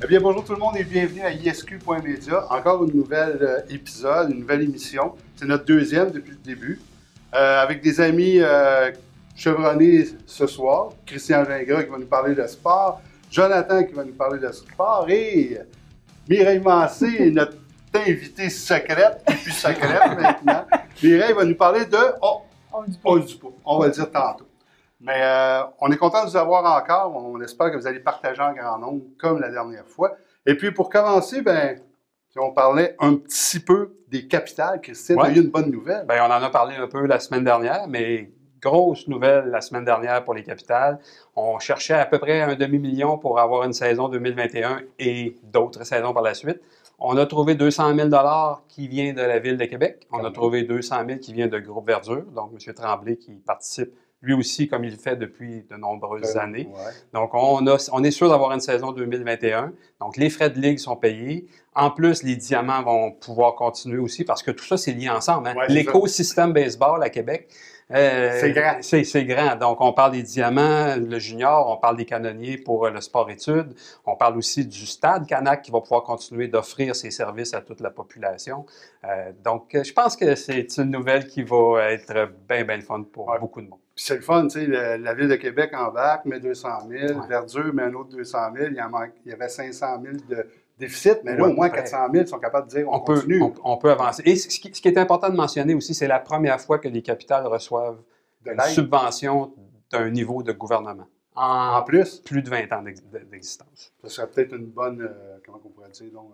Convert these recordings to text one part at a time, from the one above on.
bien, bonjour tout le monde et bienvenue à isq.media. Encore une nouvelle épisode, une nouvelle émission. C'est notre deuxième depuis le début. Avec des amis chevronnés ce soir. Christian Gingras qui va nous parler de sport. Jonathan qui va nous parler de sport. Et Mireille Massé, notre invitée secrète, et plus secrète maintenant. Mireille va nous parler de... On va le dire tantôt. Mais on est content de vous avoir encore. On espère que vous allez partager en grand nombre comme la dernière fois. Et puis pour commencer, on parlait un petit peu des capitales. Christine, tu as eu une bonne nouvelle. Bien, on en a parlé un peu la semaine dernière, mais grosse nouvelle la semaine dernière pour les capitales. On cherchait à peu près un demi-million pour avoir une saison 2021 et d'autres saisons par la suite. On a trouvé 200 000 qui vient de la Ville de Québec. On a trouvé 200 000 qui vient de Groupe Verdure, donc M. Tremblay qui participe lui aussi, comme il le fait depuis de nombreuses années. Ouais. Donc, on est sûr d'avoir une saison 2021. Donc, les frais de ligue sont payés. En plus, les diamants vont pouvoir continuer aussi parce que tout ça, c'est lié ensemble. Hein? Ouais, l'écosystème baseball à Québec, c'est grand. C'est grand. Donc, on parle des diamants, le junior, on parle des canonniers pour le sport-études. On parle aussi du stade Canac qui va pouvoir continuer d'offrir ses services à toute la population. Donc, je pense que c'est une nouvelle qui va être bien le fun pour beaucoup de monde. Puis c'est le fun, tu sais, la Ville de Québec embarque, met 200 000, Verdure met un autre 200 000, il y avait 500 000 de déficit, mais là, au moins 400 000 sont capables de dire on continue. On peut avancer. Et ce qui est important de mentionner aussi, c'est la première fois que les capitales reçoivent une subvention d'un niveau de gouvernement. En plus? Plus de 20 ans d'existence. Ça serait peut-être une bonne, comment on pourrait dire, donc,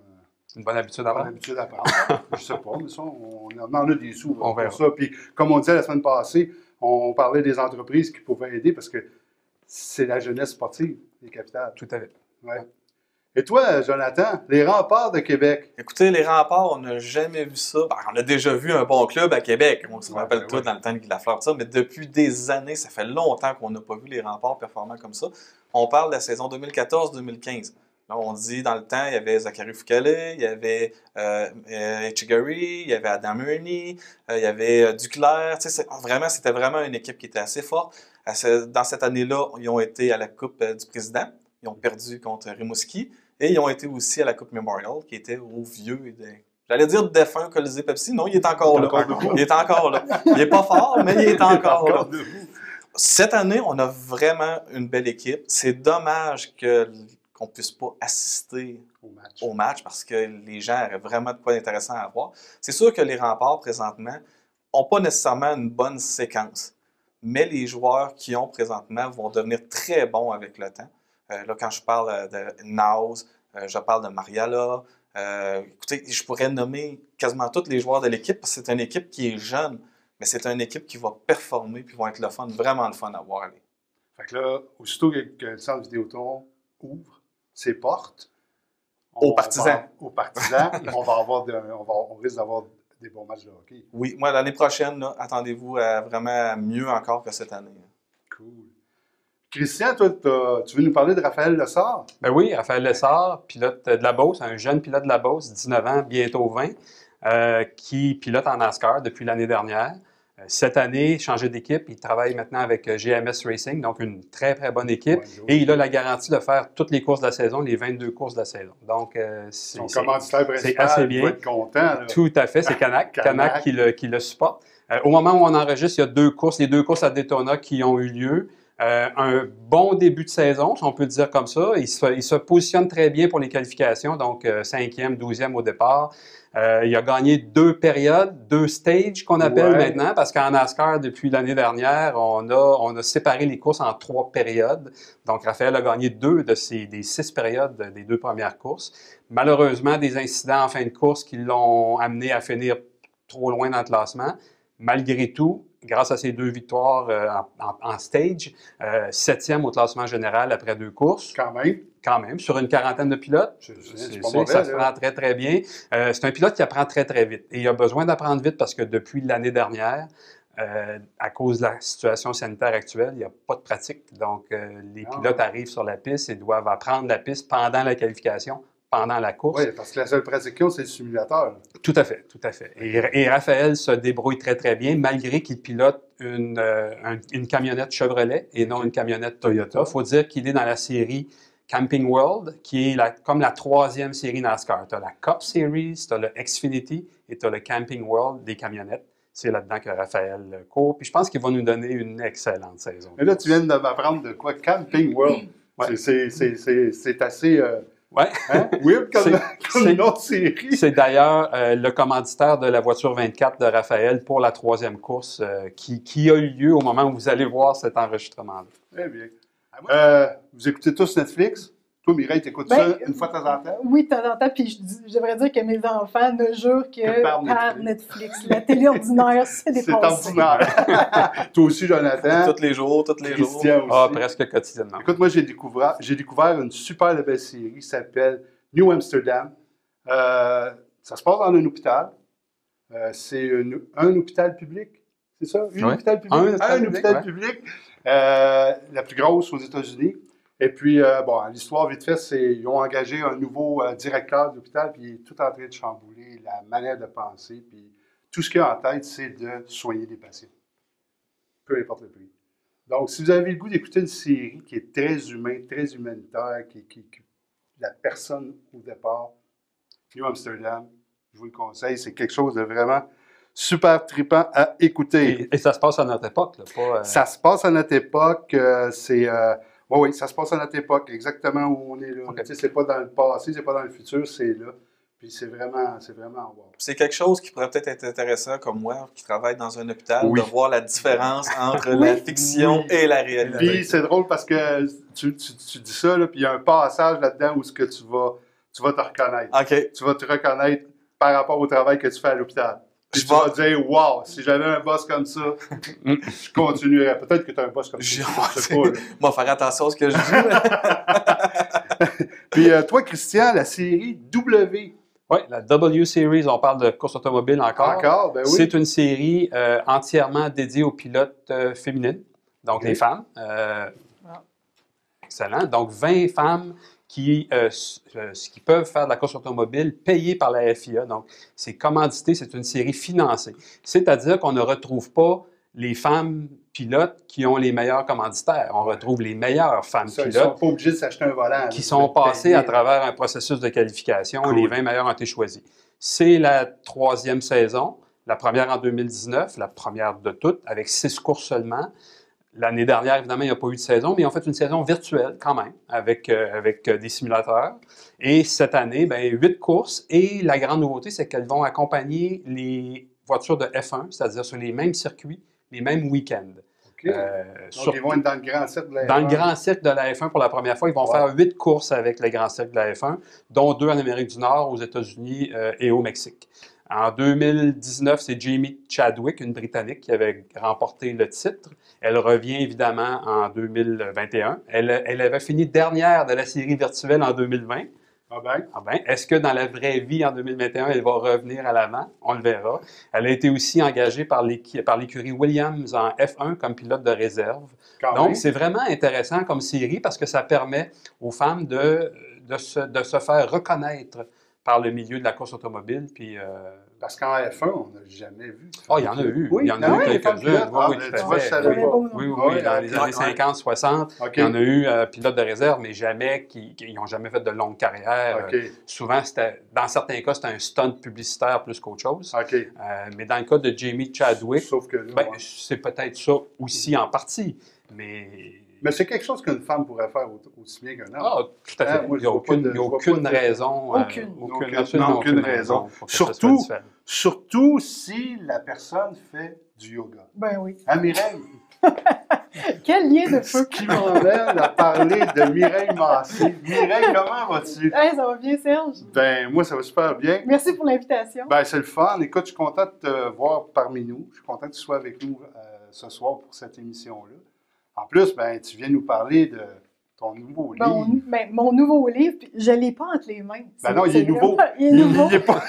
une bonne habitude à prendre. Je ne sais pas, mais ça, on en a des sous on verra. pour ça. Puis, comme on disait la semaine passée, on parlait des entreprises qui pouvaient aider parce que c'est la jeunesse sportive, les capitales. Tout à fait. Ouais. Et toi, Jonathan, les Remparts de Québec? Écoutez, les Remparts, on n'a jamais vu ça. Ben, on a déjà vu un bon club à Québec. On se rappelle tout dans le temps de Guy Lafleur, ça, mais depuis des années, ça fait longtemps qu'on n'a pas vu les Remparts performants comme ça. On parle de la saison 2014-2015. Là, on dit, dans le temps, il y avait Zachary Foucault, il y avait Etchegary, il y avait Adam Ernie, il y avait Duclair. C'était vraiment une équipe qui était assez forte. Dans cette année-là, ils ont été à la Coupe du Président. Ils ont perdu contre Rimouski. Et ils ont été aussi à la Coupe Memorial, qui était au vieux et j'allais dire défunt Colisée Pepsi. Non, il est encore là. Il est encore là. Il n'est pas fort, mais il est encore là. Cette année, on a vraiment une belle équipe. C'est dommage qu'on ne puisse pas assister au match parce que les gens auraient vraiment de quoi d'intéressant à voir. C'est sûr que les Remparts, présentement, n'ont pas nécessairement une bonne séquence, mais les joueurs qui ont présentement vont devenir très bons avec le temps. Là, quand je parle de Naus, je parle de Mariala. Écoutez, je pourrais nommer quasiment tous les joueurs de l'équipe parce que c'est une équipe qui est jeune, mais c'est une équipe qui va performer puis va être vraiment le fun à voir aller. Fait que là, aussitôt que le centre Vidéotron ouvre ses portes, aux partisans, on risque d'avoir des bons matchs de hockey. Oui, moi, l'année prochaine, là, attendez-vous à vraiment mieux encore que cette année. Cool. Christian, toi, tu veux nous parler de Raphaël Lessard? Ben oui, Raphaël Lessard, pilote de la Beauce, un jeune pilote de la Beauce, 19 ans, bientôt 20, qui pilote en NASCAR depuis l'année dernière. Cette année, changé d'équipe, il travaille maintenant avec GMS Racing, donc une très bonne équipe. Et il a la garantie de faire toutes les courses de la saison, les 22 courses de la saison. Donc, son commanditaire principal, assez bien. Il va être content. Là. Tout à fait, c'est Canac. Canac qui le supporte. Au moment où on enregistre, il y a les deux courses à Daytona qui ont eu lieu. Un bon début de saison, si on peut dire comme ça. Il se positionne très bien pour les qualifications, donc 5e, 12e au départ. Il a gagné 2 périodes, 2 stages qu'on appelle maintenant, parce qu'en NASCAR, depuis l'année dernière, on a séparé les courses en 3 périodes. Donc, Raphaël a gagné 2 des 6 périodes des 2 premières courses. Malheureusement, des incidents en fin de course qui l'ont amené à finir trop loin dans le classement. Malgré tout, grâce à ses 2 victoires en stage, 7e au classement général après 2 courses. Quand même, sur une quarantaine de pilotes. Ça se prend très bien. C'est un pilote qui apprend très vite. Et il a besoin d'apprendre vite parce que depuis l'année dernière, à cause de la situation sanitaire actuelle, il n'y a pas de pratique. Donc, les pilotes arrivent sur la piste et doivent apprendre la piste pendant la qualification, pendant la course. Oui, parce que la seule pratique qu'ils ont, c'est le simulateur. Tout à fait. Et Raphaël se débrouille très bien, malgré qu'il pilote une camionnette Chevrolet et non une camionnette Toyota. Il faut dire qu'il est dans la série Camping World, qui est comme la troisième série NASCAR. Tu as la Cup Series, tu as le Xfinity et tu as le Camping World des camionnettes. C'est là-dedans que Raphaël court. Puis je pense qu'il va nous donner une excellente saison. Et là, tu viens de m'apprendre de quoi? Camping World. Ouais. C'est assez weird comme une autre série. C'est d'ailleurs le commanditaire de la voiture 24 de Raphaël pour la troisième course qui a eu lieu au moment où vous allez voir cet enregistrement-là. Très bien. Vous écoutez tous Netflix? Toi, Mireille, t'écoutes ça une fois de temps en temps? Oui, de temps en temps. Puis j'aimerais dire que mes enfants ne jurent que par Netflix. La télé ordinaire, c'est dépassé. C'est ordinaire. Toi aussi, Jonathan? Tous les jours. Christian aussi. Presque quotidiennement. Écoute, moi, j'ai découvert une super belle série qui s'appelle New Amsterdam. Ça se passe dans un hôpital. C'est un hôpital public. C'est ça? Un hôpital public? Un hôpital public. La plus grosse aux États-Unis. Et puis, l'histoire, vite fait, ils ont engagé un nouveau directeur de l'hôpital, puis il est tout en train de chambouler la manière de penser, puis tout ce qu'il a en tête, c'est de soigner les patients. Peu importe le prix. Donc, si vous avez le goût d'écouter une série qui est très humaine, très humanitaire, qui la personne au départ, New Amsterdam, je vous le conseille, c'est quelque chose de vraiment super trippant à écouter. Et ça se passe à notre époque, là, pas... Ça se passe à notre époque, oui, ça se passe à notre époque, exactement où on est là. Okay. C'est pas dans le passé, c'est pas dans le futur, c'est là. Puis c'est vraiment wow. C'est quelque chose qui pourrait peut-être être intéressant, comme moi, qui travaille dans un hôpital, de voir la différence entre la fiction et la réalité. Puis c'est drôle parce que tu dis ça, là, puis il y a un passage là-dedans où tu vas te reconnaître. Okay. Tu vas te reconnaître par rapport au travail que tu fais à l'hôpital. Puis tu vas dire, wow, si j'avais un boss comme ça, je continuerais. Peut-être que tu as un boss comme ça. Je sais pas. Moi, faire attention à ce que je dis. Puis toi, Christian, la série W. Oui, la W Series, on parle de course automobile encore. Ben oui. C'est une série entièrement dédiée aux pilotes féminines, donc les femmes. Excellent. Donc, 20 femmes qui peuvent faire de la course automobile payée par la FIA. Donc, c'est commandité, c'est une série financée. C'est-à-dire qu'on ne retrouve pas les femmes pilotes qui ont les meilleurs commanditaires. On retrouve les meilleures femmes pilotes. Ils ne sont pas obligés de s'acheter un volant. Qui sont passées à travers un processus de qualification. Cool. Les 20 meilleurs ont été choisis. C'est la troisième saison, la première en 2019, la première de toutes, avec 6 courses seulement. L'année dernière, évidemment, il n'y a pas eu de saison, mais ils ont fait une saison virtuelle quand même, avec des simulateurs. Et cette année, 8 courses. Et la grande nouveauté, c'est qu'elles vont accompagner les voitures de F1, c'est-à-dire sur les mêmes circuits, les mêmes week-ends. Okay. Donc, ils vont être dans le grand cercle de la F1. Dans le grand cercle de la F1 pour la première fois. Ils vont faire 8 courses avec le grand cercle de la F1, dont 2 en Amérique du Nord, aux États-Unis et au Mexique. En 2019, c'est Jamie Chadwick, une Britannique, qui avait remporté le titre. Elle revient évidemment en 2021. Elle avait fini dernière de la série virtuelle en 2020. Ah ben. Est-ce que dans la vraie vie, en 2021, elle va revenir à l'avant? On le verra. Elle a été aussi engagée par l'écurie Williams en F1 comme pilote de réserve. Donc, c'est vraiment intéressant comme série parce que ça permet aux femmes de se faire reconnaître par le milieu de la course automobile. Puis, parce qu'en F1, on n'a jamais vu. Ah, il y en a eu. Oui, il y en a eu quelques-uns. Oui, tout à fait. Oui, dans les années 50, 60, il y en a eu pilotes de réserve, mais jamais qui n'ont jamais fait de longue carrière. Souvent, dans certains cas, c'était un stunt publicitaire plus qu'autre chose. Mais dans le cas de Jamie Chadwick, c'est peut-être ça aussi en partie. Mais c'est quelque chose qu'une femme pourrait faire aussi bien qu'un homme. Ah, tout à fait. Il n'y a aucune raison. Aucune raison. Surtout si la personne fait du yoga. Ben oui. Hein, Mireille? Quel lien de feu! Ce qui m'emmène à parler de Mireille Massé. Mireille, comment vas-tu? Hey, ça va bien, Serge? Ben, moi, ça va super bien. Merci pour l'invitation. Ben, c'est le fun. Écoute, je suis content de te voir parmi nous. Je suis content que tu sois avec nous ce soir pour cette émission-là. En plus, tu viens nous parler de ton nouveau livre. Mon nouveau livre, je ne l'ai pas entre les mains. Non, il est nouveau. Il est nouveau. Il n'est pas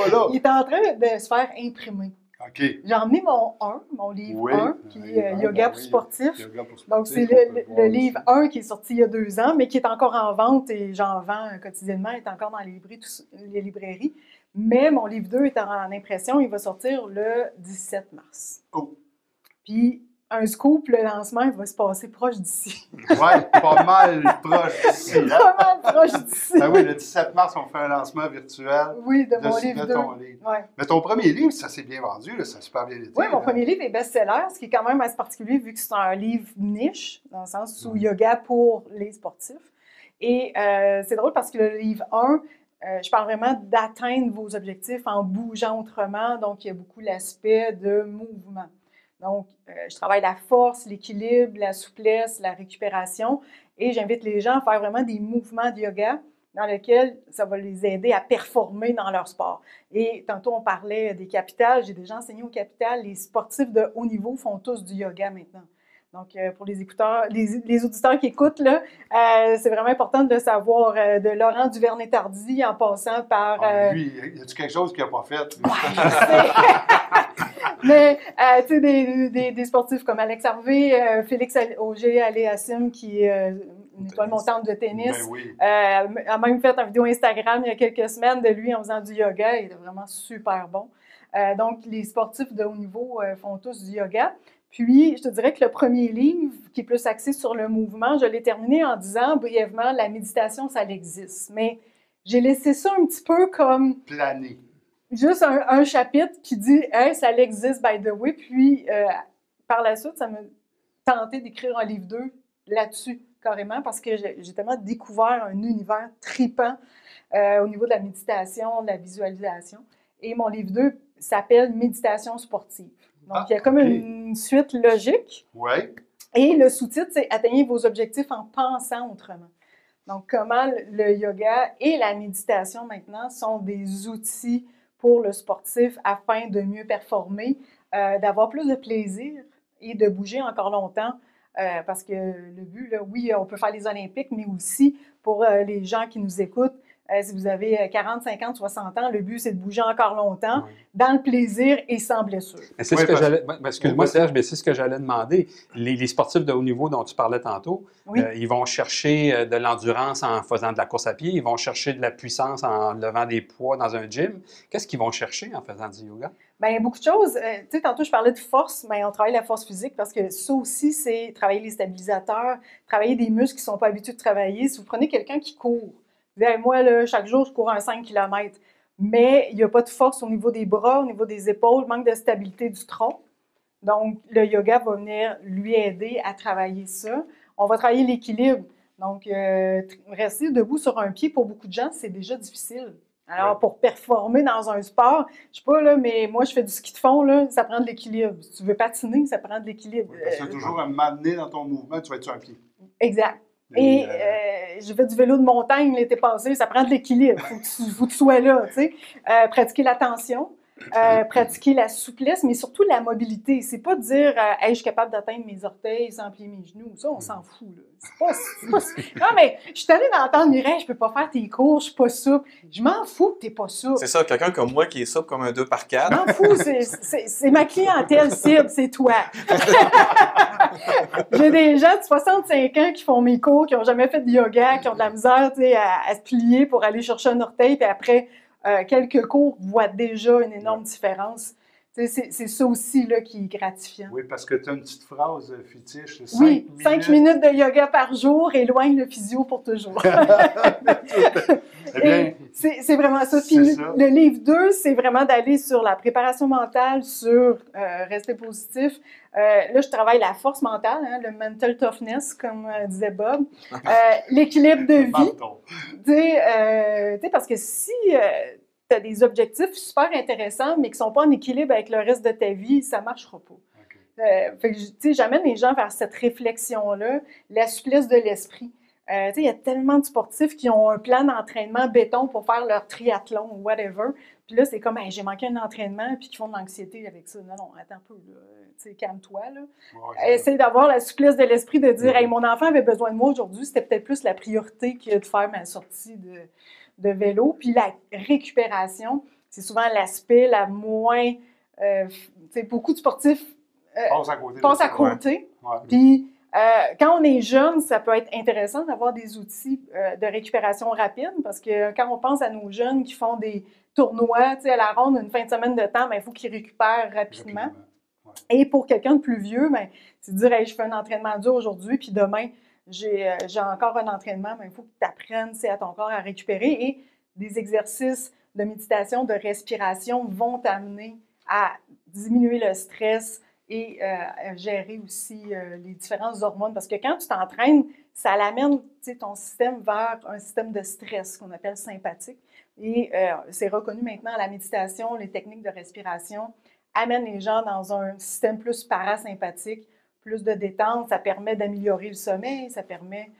là. Il est en train de se faire imprimer. OK. J'ai emmené mon livre 1, qui est Yoga pour sportifs. Donc, c'est le livre 1 qui est sorti il y a 2 ans, mais qui est encore en vente et j'en vends quotidiennement, il est encore dans les librairies. Mais mon livre 2 est en impression, il va sortir le 17 mars. Oh. Puis, un scoop, le lancement, il va se passer proche d'ici. Oui, pas mal proche d'ici. Hein? Pas mal proche d'ici. Ben oui, le 17 mars, on fait un lancement virtuel de mon livre 2. ton livre. Ouais. Mais ton premier livre, ça s'est bien vendu, là, ça a super bien été. Oui, mon premier livre est best-seller, ce qui est quand même assez particulier vu que c'est un livre niche, dans le sens où yoga pour les sportifs. Et c'est drôle parce que le livre 1, je parle vraiment d'atteindre vos objectifs en bougeant autrement. Donc, il y a beaucoup l'aspect de mouvement. Donc, je travaille la force, l'équilibre, la souplesse, la récupération. Et j'invite les gens à faire vraiment des mouvements de yoga dans lesquels ça va les aider à performer dans leur sport. Et tantôt, on parlait des capitales. J'ai déjà enseigné au capital. Les sportifs de haut niveau font tous du yoga maintenant. Donc, pour les écouteurs, les auditeurs qui écoutent, là, c'est vraiment important de le savoir, de Laurent Duvernay-Tardy en passant par... Lui, y a-t-il quelque chose qu'il n'a pas fait? Oui, je sais. Mais, tu sais, des sportifs comme Alex Harvey, Félix Auger-Aliassime, qui est une étoile montante de tennis, Ben oui. a même fait une vidéo Instagram il y a quelques semaines de lui en faisant du yoga. Il est vraiment super bon. Donc, les sportifs de haut niveau font tous du yoga. Puis, je te dirais que le premier livre, qui est plus axé sur le mouvement, je l'ai terminé en disant brièvement, la méditation, ça existe. Mais j'ai laissé ça un petit peu comme... Plané. Juste un chapitre qui dit « Hey, ça existe, by the way ». Puis, par la suite, ça m'a tenté d'écrire un livre 2 là-dessus, carrément, parce que j'ai tellement découvert un univers tripant au niveau de la méditation, de la visualisation. Et mon livre 2 s'appelle « Méditation sportive ». Donc, il y a comme une suite logique. Oui. Et le sous-titre, c'est « Atteignez vos objectifs en pensant autrement ». Donc, comment le yoga et la méditation, maintenant, sont des outils pour le sportif afin de mieux performer, d'avoir plus de plaisir et de bouger encore longtemps. Parce que le but, là, oui, on peut faire les Olympiques, mais aussi pour les gens qui nous écoutent, si vous avez 40, 50, 60 ans, le but, c'est de bouger encore longtemps, dans le plaisir et sans blessure. C'est ce que j'allais... Excuse-moi, Serge, mais c'est ce que j'allais demander. Les sportifs de haut niveau dont tu parlais tantôt, ils vont chercher de l'endurance en faisant de la course à pied, ils vont chercher de la puissance en levant des poids dans un gym. Qu'est-ce qu'ils vont chercher en faisant du yoga? Bien, beaucoup de choses. Tu sais, tantôt, je parlais de force, mais on travaille la force physique parce que ça aussi, c'est travailler les stabilisateurs, travailler des muscles qui ne sont pas habitués de travailler. Si vous prenez quelqu'un qui court, vous dites, moi, là, chaque jour, je cours un 5 km, mais il n'y a pas de force au niveau des bras, au niveau des épaules, manque de stabilité du tronc. Donc, le yoga va venir lui aider à travailler ça. On va travailler l'équilibre. Donc, rester debout sur un pied, pour beaucoup de gens, c'est déjà difficile. Alors, pour performer dans un sport, je sais pas, là, mais moi, je fais du ski de fond, là, ça prend de l'équilibre. Si tu veux patiner, ça prend de l'équilibre. Parce que toujours à m'amener dans ton mouvement, tu vas être sur un pied. Exact. Et je fais du vélo de montagne l'été passé, ça prend de l'équilibre. Il faut que tu sois là, tu sais. Pratiquer l'attention, pratiquer la souplesse, mais surtout la mobilité. C'est pas de dire hey, je suis capable d'atteindre mes orteils sans plier mes genoux. Ça, on s'en fout. Là. C'est pas... Non, mais je suis allée d'entendre Mireille, je peux pas faire tes cours, je suis pas souple. Je m'en fous que t'es pas souple. C'est ça, quelqu'un comme moi qui est souple comme un 2x4. Je m'en fous, c'est ma clientèle cible, c'est toi. J'ai des gens de 65 ans qui font mes cours, qui n'ont jamais fait de yoga, qui ont de la misère à se plier pour aller chercher un orteil, puis après quelques cours voient déjà une énorme différence. C'est ça aussi là, qui est gratifiant. Oui, parce que tu as une petite phrase fétiche. 5 minutes de yoga par jour éloigne le physio pour toujours. C'est vraiment ça. Puis le livre 2, c'est vraiment d'aller sur la préparation mentale, sur rester positif. Là, je travaille la force mentale, hein, le mental toughness, comme disait Bob. L'équilibre de vie. Parce que si tu as des objectifs super intéressants, mais qui ne sont pas en équilibre avec le reste de ta vie, ça ne marchera pas. Fait que, j'amène les gens vers cette réflexion-là, la souplesse de l'esprit. Il y a tellement de sportifs qui ont un plan d'entraînement béton pour faire leur triathlon ou whatever. Puis là, c'est comme, hey, j'ai manqué un entraînement, puis qui font de l'anxiété avec ça. Non, attends un peu, calme-toi. Essaye d'avoir la souplesse de l'esprit de dire, hey, mon enfant avait besoin de moi aujourd'hui, c'était peut-être plus la priorité que de faire ma sortie de vélo. Puis la récupération, c'est souvent l'aspect la moins... beaucoup de sportifs passent à côté. Puis quand on est jeune, ça peut être intéressant d'avoir des outils de récupération rapide parce que quand on pense à nos jeunes qui font des tournois à la ronde une fin de semaine de temps, il faut qu'ils récupèrent rapidement. Et pour quelqu'un de plus vieux, ben, c'est de dire, hey, je fais un entraînement dur aujourd'hui, puis demain, j'ai encore un entraînement, mais il faut que tu apprennes à ton corps à récupérer. Et des exercices de méditation, de respiration vont t'amener à diminuer le stress et à gérer aussi les différentes hormones. Parce que quand tu t'entraînes, ça l'amène ton système vers un système de stress qu'on appelle sympathique. Et c'est reconnu maintenant, la méditation, les techniques de respiration amènent les gens dans un système plus parasympathique, plus de détente, ça permet d'améliorer le sommeil, ça permet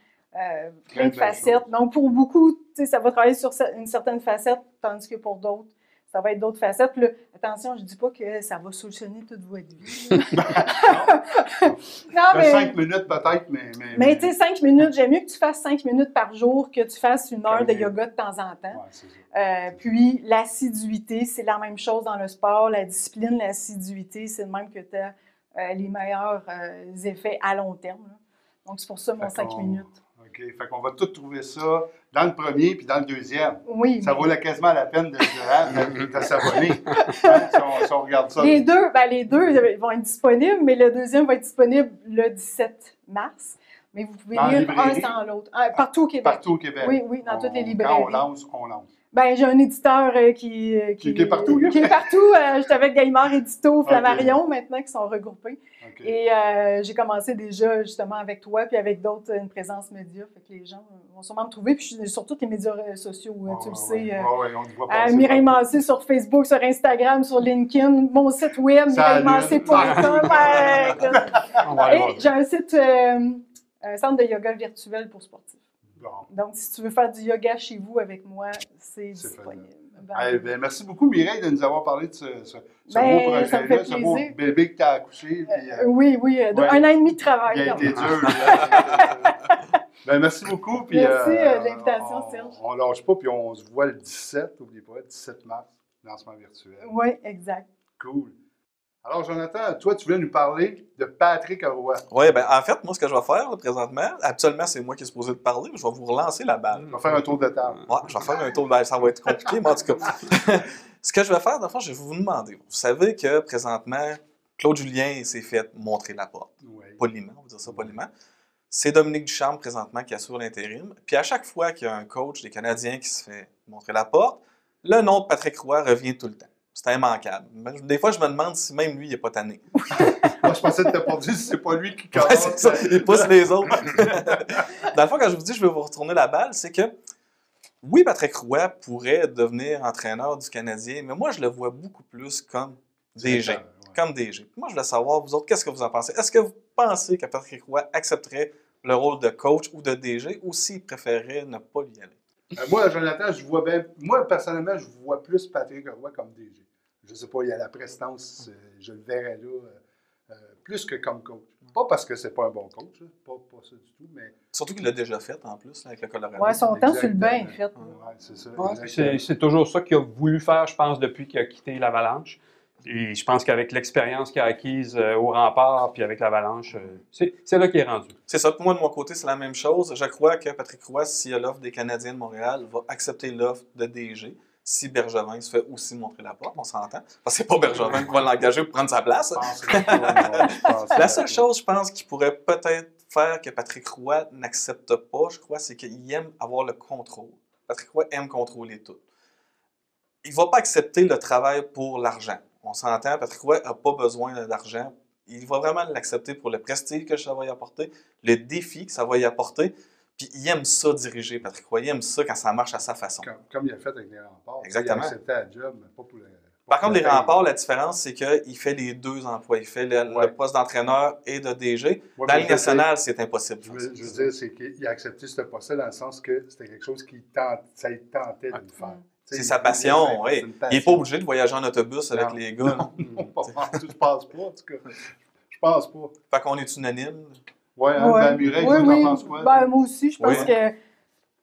plein de facettes. Donc, pour beaucoup, ça va travailler sur une certaine facette, tandis que pour d'autres, ça va être d'autres facettes. Puis là, attention, je ne dis pas que ça va solutionner toute votre vie. Non, mais 5 minutes peut-être, mais tu sais, 5 minutes, j'aime mieux que tu fasses 5 minutes par jour que tu fasses 1 heure de yoga de temps en temps. Ouais, c'est ça. Puis, l'assiduité, c'est la même chose dans le sport. La discipline, l'assiduité, c'est le même que tu as les meilleurs effets à long terme. Là. Donc, c'est pour ça mon 5 minutes. OK. Fait qu'on va tout trouver ça dans le premier puis dans le deuxième. Oui. Ça vaut quasiment la peine de s'abonner. Si on regarde ça. Les deux vont être disponibles, mais le deuxième va être disponible le 17 mars. Mais vous pouvez lire un sans l'autre. Partout au Québec. Partout au Québec. Oui, dans toutes les librairies. Quand on lance, on lance. Ben, j'ai un éditeur qui est partout. Qui est partout. J'étais avec Gallimard Édito, Flammarion, maintenant, qui sont regroupés. Okay. Et j'ai commencé déjà, justement, avec toi, puis avec d'autres, une présence média. Fait que les gens vont sûrement me trouver. Puis je suis sur tous les médias sociaux, tu le sais. On te voit passer. Mireille Massé sur Facebook, sur Instagram, sur LinkedIn, mon site web, mireillemassé.com. Et j'ai un site, un centre de yoga virtuel pour sportifs. Bon. Donc, si tu veux faire du yoga chez vous avec moi, c'est disponible. Ben, merci beaucoup, Mireille, de nous avoir parlé de ce beau projet-là, ce beau bébé que tu as accouché. Puis, oui, 1 an et demi de travail. Il a été dur. Ben, merci beaucoup. Puis, merci de l'invitation, Serge. On ne lâche pas, puis on se voit le 17, n'oubliez pas, 17 mars, lancement virtuel. Oui, exact. Cool. Alors, Jonathan, toi, tu voulais nous parler de Patrick Roy. Oui, bien, en fait, moi, ce que je vais faire là, présentement, habituellement, c'est moi qui est supposé te parler, mais je vais vous relancer la balle. Je vais faire un tour de table. Oui, je vais faire un tour de balle. Ça va être compliqué, mais en tout cas. Ce que je vais faire, dans le fond, je vais vous demander. Vous savez que, présentement, Claude Julien s'est fait montrer la porte. Oui. Poliment, on va dire ça poliment. C'est Dominique Ducharme, présentement, qui assure l'intérim. Puis à chaque fois qu'il y a un coach des Canadiens qui se fait montrer la porte, le nom de Patrick Roy revient tout le temps. C'est immanquable. Des fois, je me demande si même lui, il n'est pas tanné. Moi, je pensais que tu n'as pas dit si c'est pas lui qui commence. Ouais, c'est ça. Il pousse les autres. Dans le fond, quand je vous dis que je vais vous retourner la balle, c'est que oui, Patrick Roy pourrait devenir entraîneur du Canadien, mais moi, je le vois beaucoup plus comme DG. Ouais. Comme DG. Moi, je voulais savoir, vous autres, qu'est-ce que vous en pensez? Est-ce que vous pensez que Patrick Roy accepterait le rôle de coach ou de DG ou s'il préférerait ne pas y aller? Moi, Jonathan, moi, personnellement, je vois plus Patrick Roy comme DG. Je ne sais pas, il y a la prestance, je le verrais là, plus que comme coach. Pas parce que c'est pas un bon coach, pas ça du tout, mais... Surtout qu'il l'a déjà fait, en plus, avec le Colorado. Oui, son temps sur le bain est fait. Oui, c'est ça. Ouais, c'est toujours ça qu'il a voulu faire, je pense, depuis qu'il a quitté l'Avalanche. Et je pense qu'avec l'expérience qu'il a acquise au Rempart puis avec l'Avalanche, c'est là qu'il est rendu. C'est ça. Pour moi, de mon côté, c'est la même chose. Je crois que Patrick Roy, s'il y a l'offre des Canadiens de Montréal, va accepter l'offre de DG. Si Bergevin se fait aussi montrer la porte, on s'entend. Parce que c'est pas Bergevin qui va l'engager pour prendre sa place. La seule chose, je pense, qui pourrait peut-être faire que Patrick Roy n'accepte pas, je crois, c'est qu'il aime avoir le contrôle. Patrick Roy aime contrôler tout. Il ne va pas accepter le travail pour l'argent. On s'entend, Patrick Roy n'a pas besoin d'argent. Il va vraiment l'accepter pour le prestige que ça va y apporter, le défi que ça va y apporter. Puis il aime ça diriger, Patrick Roy. Il aime ça quand ça marche à sa façon. Comme il a fait avec les Remparts. Exactement. Il a accepté la job, mais pas pour le... Par contre, les Remparts, la différence, c'est qu'il fait les deux emplois. Il fait le poste d'entraîneur et de DG. Dans la Ligue nationale, c'est impossible. Je veux dire, c'est qu'il a accepté ce poste-là dans le sens que c'était quelque chose ça lui tentait de le faire. C'est sa passion, oui. Il n'est pas obligé de voyager en autobus avec les gars. Non, je pense pas, en tout cas. Je pense pas. Fait qu'on est unanime. Oui, Ben Mireille, tu en penses quoi? Ben, moi aussi, je pense que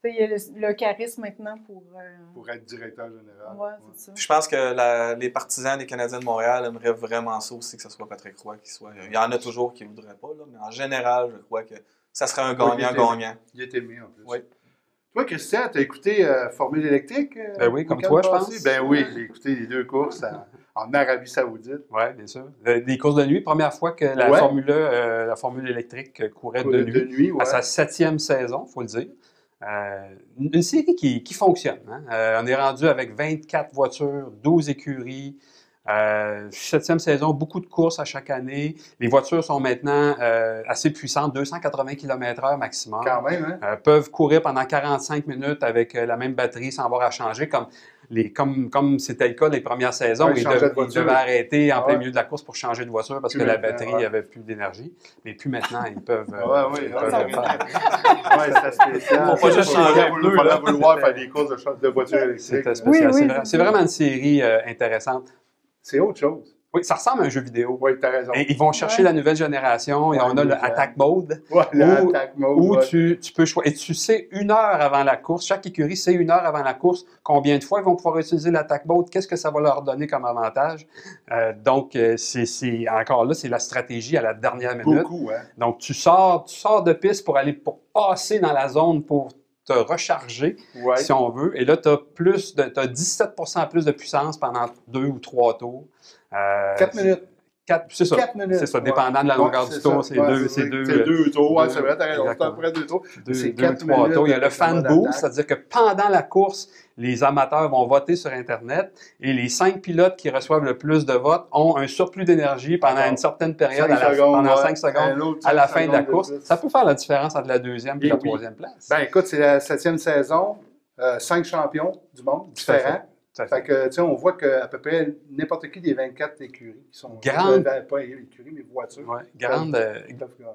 il y a le charisme maintenant pour être directeur général. Oui, c'est ça. Je pense que les partisans des Canadiens de Montréal aimeraient vraiment ça aussi, que ce soit Patrick Roy qui soit. Il y en a toujours qui ne voudraient pas, là, mais en général, je crois que ça serait un gagnant-gagnant. Il est aimé en plus. Oui. Toi, Christian, tu as écouté Formule électrique? Ben oui, comme toi, je pense. Ben oui, j'ai écouté les deux courses en Arabie Saoudite. Oui, bien sûr. Des courses de nuit, première fois que la Formule électrique courait de nuit à sa 7e saison, il faut le dire. Une série qui fonctionne. Hein? On est rendu avec 24 voitures, 12 écuries. 7e saison, beaucoup de courses à chaque année. Les voitures sont maintenant assez puissantes, 280 km/h maximum. Quand même, hein? Peuvent courir pendant 45 minutes avec la même batterie sans avoir à changer, comme c'était le cas les premières saisons. Ils devaient arrêter en plein milieu de la course pour changer de voiture parce que la batterie n'avait plus d'énergie. Mais plus maintenant, ils peuvent le faire. Oui, c'est spécial. Il ne faut pas juste changer de pneu. Il fallait vouloir faire des courses de voitures électriques. C'était spécial. C'est vraiment une série intéressante. C'est autre chose. Oui, ça ressemble à un jeu vidéo. Oui, tu as raison. Et ils vont chercher la nouvelle génération. Et on a le Attack Mode. Oui, l'Attack Mode. Où tu peux choisir. Et tu sais 1 heure avant la course, chaque écurie sait 1 heure avant la course combien de fois ils vont pouvoir utiliser l'Attack Mode, qu'est-ce que ça va leur donner comme avantage. Donc, encore là, c'est la stratégie à la dernière minute. Beaucoup, hein? Donc, tu sors de piste pour passer dans la zone pour te recharger, si on veut. Et là, tu as 17% plus de puissance pendant 2 ou 3 tours. 4 minutes. C'est ça. 4 minutes. C'est ça, dépendant de la longueur du tour. C'est 2 tours. Oui, c'est vrai, tu as raison. C'est à peu près 2 tours. C'est 4 ou 3 tours. Il y a le fan boost, c'est-à-dire que pendant la course, les amateurs vont voter sur Internet et les 5 pilotes qui reçoivent le plus de votes ont un surplus d'énergie pendant une certaine période, pendant 5 secondes, à la fin de la course. Ça peut faire la différence entre la 2e et la 3e place. Ben écoute, c'est la 7e saison, 5 champions du monde différents. Fait que, tu sais, on voit qu'à peu près n'importe qui des 24 écuries qui sont... pas écuries, mais voitures. Ouais,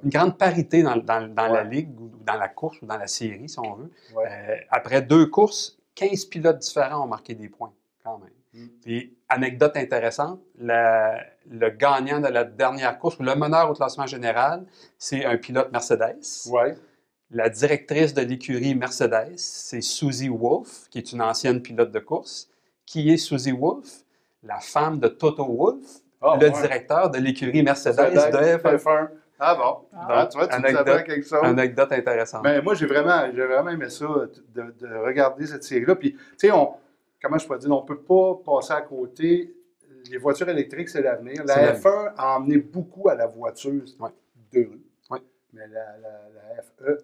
une grande parité dans la ligue ou dans la course ou dans la série, si on veut. Ouais. Après 2 courses, 15 pilotes différents ont marqué des points, quand même. Puis, anecdote intéressante, le gagnant de la dernière course, ou le meneur au classement général, c'est un pilote Mercedes. Ouais. La directrice de l'écurie Mercedes, c'est Susie Wolff, qui est une ancienne pilote de course. Qui est Susie Wolff? La femme de Toto Wolff, directeur de l'écurie Mercedes de F1. Ah bon? Tu vois, tu nous apprends quelque chose. Anecdote intéressante. Mais moi, j'ai vraiment aimé ça, de regarder cette série-là. Puis, tu sais, comment je peux dire, on ne peut pas passer à côté. Les voitures électriques, c'est l'avenir. La F1 a emmené beaucoup à la voiture de rue. Oui. Mais la FE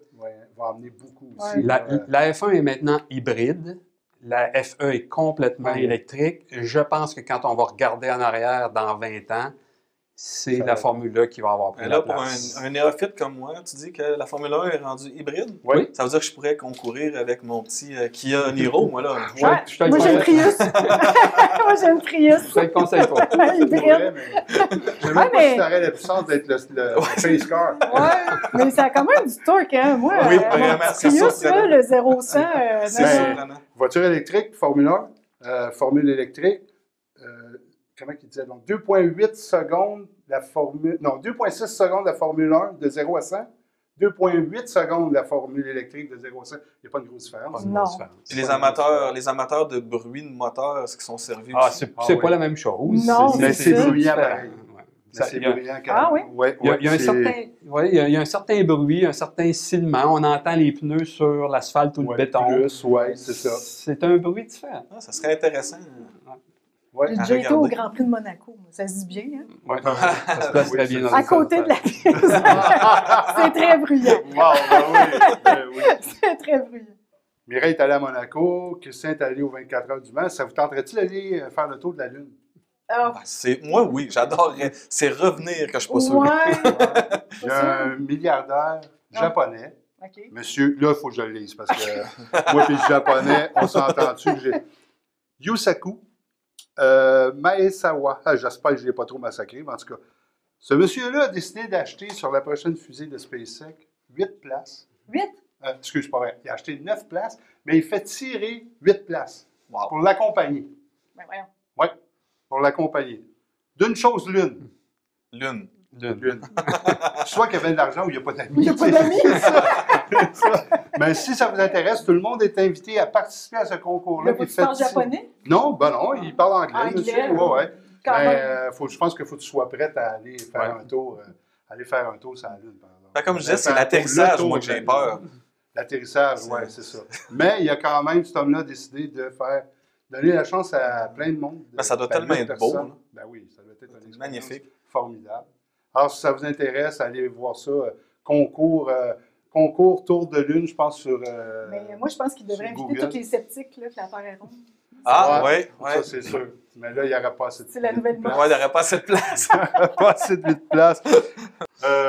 va emmener beaucoup aussi. La F1 est maintenant hybride. La FE est complètement électrique. Je pense que quand on va regarder en arrière dans 20 ans, c'est la Formule 1 qui va avoir pris la place. Pour un néophyte comme moi, tu dis que la Formule 1 est rendue hybride? Oui. Ça veut dire que je pourrais concourir avec mon petit Kia Niro, moi, là. Moi, j'ai une Prius. Moi, j'ai une Prius. Je te le conseille pas. Hybride. J'aimerais pas si t'aurais la puissance d'être le face car. Oui, mais ça a quand même du torque, hein. Moi, oui, vraiment, Prius, là, le 0-100. Voiture électrique, Formule 1, formule électrique. Comment il disait? Donc, 2,8 secondes la Formule... Non, 2,6 secondes la Formule 1 de 0 à 100. 2,8 secondes la formule électrique de 0 à 100. Il n'y a pas de grosse différence. Non. Et les amateurs de bruit de moteur, est-ce qu'ils sont servis aussi? C'est pas la même chose. Non, c'est bruyant pareil. C'est bruyant quand même. Oui? Il y a un certain bruit, un certain silement. On entend les pneus sur l'asphalte ou le béton. C'est ça. C'est un bruit différent. Ça serait intéressant. J'ai déjà été au Grand Prix de Monaco. Ça se dit bien, hein? Oui, ça se place très bien dans à côté de la piste. C'est très bruyant. Oui. C'est très bruyant. Mireille est allée à Monaco, Christian est allé aux 24 heures du Mans. Ça vous tenterait-il d'aller faire le tour de la Lune? Moi, oui, j'adorerais. C'est revenir que je suis pas sûr. Il y a un milliardaire japonais. Okay. Monsieur, là, il faut que je le lise parce que moi et le japonais, on s'entend dessus. Yusaku Maezawa. J'espère que je ne l'ai pas trop massacré, mais en tout cas, ce monsieur-là a décidé d'acheter sur la prochaine fusée de SpaceX 8 places. 8? Excuse, pas vrai. Il a acheté 9 places, mais il fait tirer 8 places pour l'accompagner. Ben voyons. Oui, pour l'accompagner. D'une chose l'une. L'une. Soit qu'il y avait de l'argent ou il n'y a pas d'amis. Il n'y a pas d'amis. Mais si ça vous intéresse, tout le monde est invité à participer à ce concours-là. Tu parles japonais? Non, non, il parle anglais. Anglais? Oui. Je pense qu'il faut que tu sois prête à aller faire un tour. Aller faire un tour sur la Lune, par exemple. Comme je disais, c'est l'atterrissage, moi, que j'ai peur. L'atterrissage, oui, c'est ça. Mais il a quand même, cet homme-là, décidé de donner la chance à plein de monde. Ça doit tellement être beau. Là. Ben oui, ça doit être magnifique. Formidable. Alors, si ça vous intéresse, allez voir ça. Concours Tour de Lune, je pense, sur mais moi, je pense qu'il devrait inviter tous les sceptiques là, que la Terre est ronde. Oui. Ça, c'est sûr. Mais là, il n'y aurait pas assez de place. C'est la nouvelle mode. Oui, il n'y aurait pas assez de place. Pas assez de place.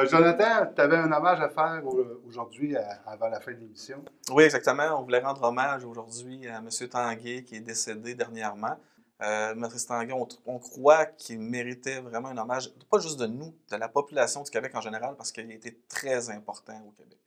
Jonathan, tu avais un hommage à faire aujourd'hui avant la fin de l'émission. Oui, exactement. On voulait rendre hommage aujourd'hui à M. Tanguay qui est décédé dernièrement. M. Tanguay, on croit qu'il méritait vraiment un hommage, pas juste de nous, de la population du Québec en général, parce qu'il a été très important au Québec.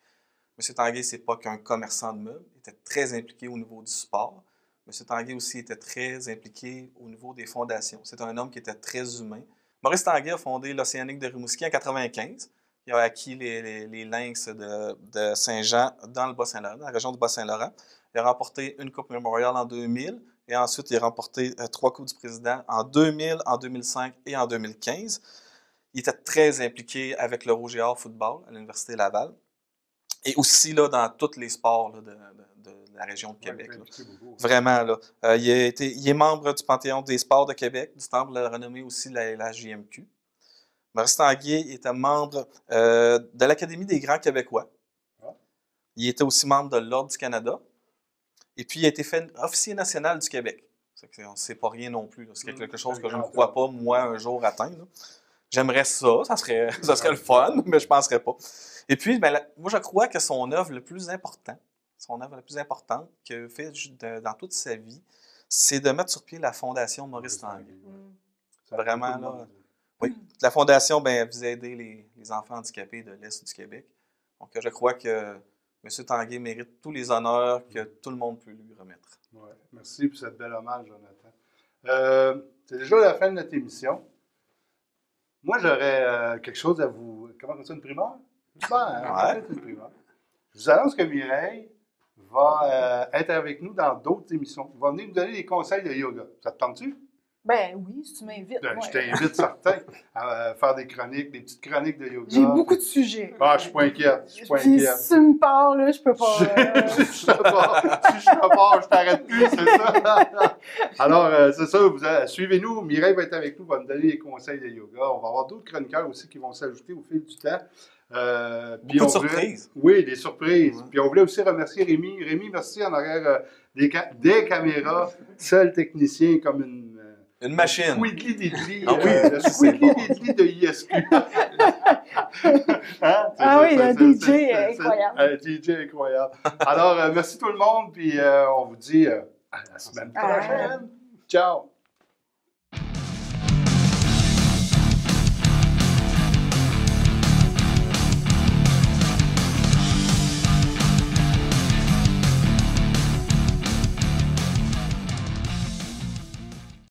M. Tanguay, ce n'est pas qu'un commerçant de meubles, il était très impliqué au niveau du sport. M. Tanguay aussi était très impliqué au niveau des fondations. C'est un homme qui était très humain. Maurice Tanguay a fondé l'Océanique de Rimouski en 1995. Il a acquis les lynx de Saint-Jean dans le Bas-Saint-Laurent, dans la région du Bas-Saint-Laurent. Il a remporté une Coupe Memorial en 2000 et ensuite il a remporté 3 Coupes du Président en 2000, en 2005 et en 2015. Il était très impliqué avec le Rouge et Or football à l'Université Laval et aussi là, dans tous les sports là, de la région de Québec. Vraiment, là. Il est membre du Panthéon des sports de Québec, du temple de la renommée aussi de la JMQ. Maurice Tanguay était membre de l'Académie des Grands Québécois. Il était aussi membre de l'Ordre du Canada. Et puis, il a été fait officier national du Québec. C'est pas rien non plus. C'est quelque chose que je ne crois pas, moi, un jour atteindre. J'aimerais ça serait le fun, mais je ne penserais pas. Et puis, moi, je crois que son œuvre la plus importante qu'il a fait dans toute sa vie, c'est de mettre sur pied la Fondation Maurice Tanguay. Vraiment, là. Oui, la Fondation vise à aider les enfants handicapés de l'Est du Québec. Donc, je crois que M. Tanguay mérite tous les honneurs que tout le monde peut lui remettre. Ouais. Merci pour cette belle hommage, Jonathan. C'est déjà la fin de notre émission. Moi, j'aurais quelque chose à vous... Comment on dit ça, une primeur? Une primeur. Je vous annonce que Mireille va être avec nous dans d'autres émissions. Elle va venir nous donner des conseils de yoga. Ça te tente-tu? Ben oui, si tu m'invites. Je t'invite certain à faire des petites chroniques de yoga. J'ai beaucoup de sujets. Je suis pas inquiète. Puis si tu me parles, là, je peux pas. Si je te pars, je t'arrête plus, c'est ça. Alors, c'est ça, suivez-nous. Mireille va être avec nous, va nous donner des conseils de yoga. On va avoir d'autres chroniqueurs aussi qui vont s'ajouter au fil du temps. Beaucoup de surprises. Oui, des surprises. Puis on voulait aussi remercier Rémi. Rémi, merci en arrière des caméras. Seul technicien comme une machine. Squidly Diddly. Le Squidly Diddly de ISQ. Un DJ incroyable. Un DJ incroyable. Alors, merci tout le monde. Puis on vous dit à la semaine prochaine. Ciao.